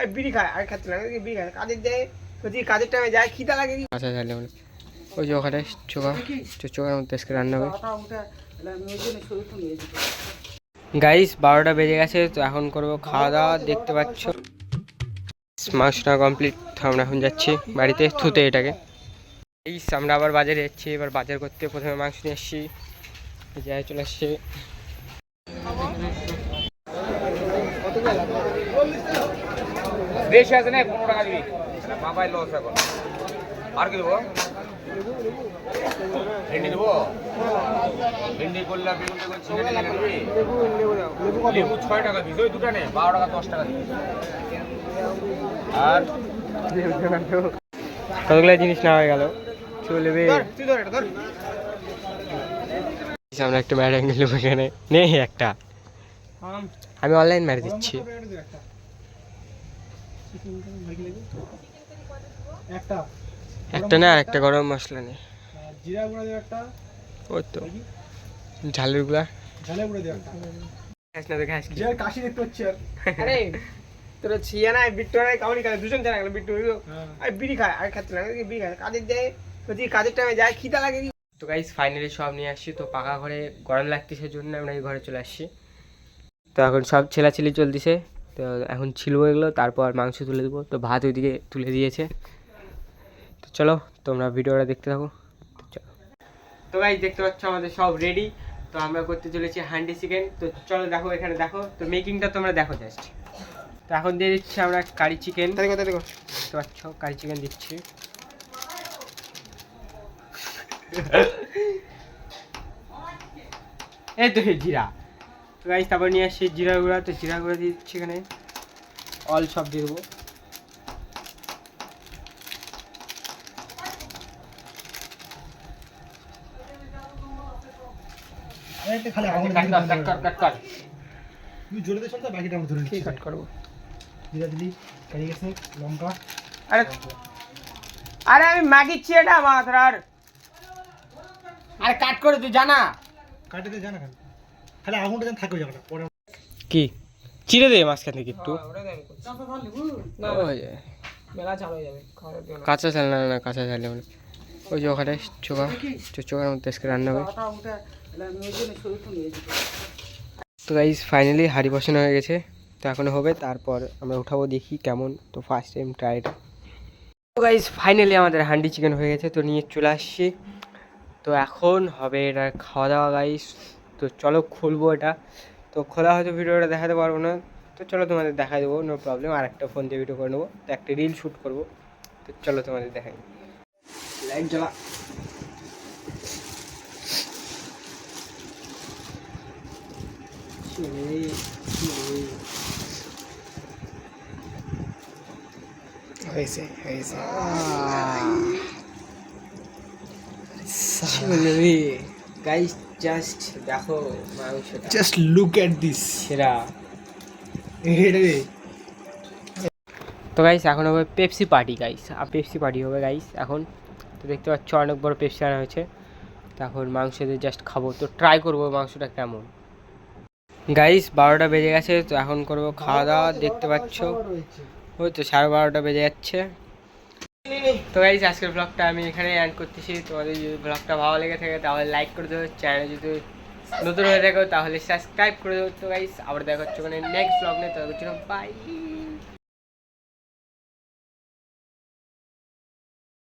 আর বিড়ি খায় আর খাচ্ছে না, বিড়ি খায় কাজের যায়, যদি কাজের টাইমে যায় খিদা লাগে। আচ্ছা তাহলে ওই যে ওখানে চোখার মধ্যে আজকে রান্না হবে। গাইস 12টা বেজে গেছে, তো এখন করবো খাওয়া দাওয়া। দেখতে পাচ্ছ মাংসটা কমপ্লিট, আমরা এখন যাচ্ছি বাড়িতে থুতে এটাকে। এই আমরা আবার বাজারে যাচ্ছি, এবার বাজার করতে প্রথমে মাংস নিয়ে এসছি, যাই চলে আসছি। বেশি আছে না 15 টাকা দিবি বাবাই লস এখন। আর কি দেবো? ভেন্ডি দেবো, ভেন্ডি করলা বেগুন বেগুন চিকেন দিবি, লেবু 6 টাকা দিস, ওই দুটা নে 12 টাকা 10 টাকা দিবি। আর কতগুলো জিনিস নেওয়া হয়ে গেল, চলবে। আমরা একটা ম্যাট অ্যাঙ্গেল এখানে নেই একটা, আমি অনলাইন ম্যাট দিচ্ছি। একটা না, একটা গরম মশলা নেই, জিরা গুঁড়া দেব একটা, ওই তো ঝালের গুঁড়া, ঝালের গুঁড়া দেব একটা। খাস না তো খাস কি, যার কাশি দেখতে হচ্ছে। আর আরে তোরা ছিয়া না বিট্টু না কাউনি খায়, দুজন জানা গেল বিট্টু আর বিড়ি খায় আর খাচ্ছে না, বিড়ি খায় কাজের যায়, যদি কাজের টাইমে যায় খিদা লাগে। তো গাইস ফাইনালি সব নিয়ে আসছি, তো পাকা ঘরে গরম লাগতেছে জন্য আমরা এই ঘরে চলে আসছি। তো এখন সব ছেলাছেলি চলতেছে, তো এখন ছিলবো এগুলো, তারপর মাংস তুলে দেবো। তো ভাত ওইদিকে তুলে দিয়েছে, তো চলো তোমরা ভিডিওটা দেখতে থাকো। তো চলো, তো গাইস দেখতে পাচ্ছ আমাদের সব রেডি, তো আমরা করতে চলেছি হান্ডি চিকেন। তো চলো দেখো, এখানে দেখো, তো মেকিংটা তোমরা দেখো জাস্ট। তো এখন দিয়ে দিচ্ছি আমরা কারি চিকেন, দেখো দেখতে পাচ্ছ কারি চিকেন দিচ্ছি। এই তো জিরা, তো গাইস তারপর নিয়ে আসছি জিরা গুঁড়া, তো জিরা গুঁড়া দিয়ে দিচ্ছি এখানে, অল সব দিয়ে দেবো। আরে আমি মাগিচ্ছি এটা মাত্র, আরে কাট করে তুই জানা, কাটে জানা খালি আগুনটা যেন থাকবে জায়গাটা পরে কি চিড়ে দে মাঝখান থেকে একটু, কাঁচা চাল না, না কাঁচা চাল মানে ওই যে ওখানে চোখার মধ্যে আজকে রান্না হবে। তো গাইস ফাইনালি হাঁড়ি বসানো হয়ে গেছে, তো এখন হবে, তারপর আমরা উঠাবো দেখি কেমন। তো ফার্স্ট টাইম ট্রাইটা। তো গাইস ফাইনালি আমাদের হান্ডি চিকেন হয়ে গেছে, তো নিয়ে চলে আসছি। তো এখন হবে এটা খাওয়া দাওয়া গাইস। তো চলো খুলবো এটা, তো খোলা হয়তো ভিডিওটা দেখাতে পারবো না, তো চলো তোমাদের দেখাই দেবো, নো প্রবলেম। আর একটা ফোন দিয়ে ভিডিও করে নেবো, তো একটা রিল শ্যুট করবো, তো চলো তোমাদের দেখাই। লাইট জ্বালা, হয়েছে হয়েছে গাইস, জাস্ট দেখো মাংসটা, জাস্ট লুক এট দিস সেরা। তো গাইস এখন হবে পেপসি পার্টি গাইস, আর পেপসি পার্টি হবে গাইস এখন। তো দেখতে পাচ্ছ অনেক বড় পেপসি আনা হয়েছে, তো এখন মাংস দিয়ে জাস্ট খাবো, তো ট্রাই করবো মাংসটা কেমন। গাইস 12টা বেজে গেছে, তো এখন করবো খাওয়া দাওয়া। দেখতে পাচ্ছ ওই তো 12:30 বেজে যাচ্ছে। তো গাইস আজকের ব্লগটা আমি এখানে এন্ড করতেছি। তোমাদের যদি ব্লগটা ভালো লেগে থাকে তাহলে লাইক করে দেবো, চ্যানেলে যদি নতুন হয়ে থাকো তাহলে সাবস্ক্রাইব করে দেবো। তো গাইস আবার দেখা হচ্ছে মানে নেক্সট ব্লগ নিয়ে, তো বাই।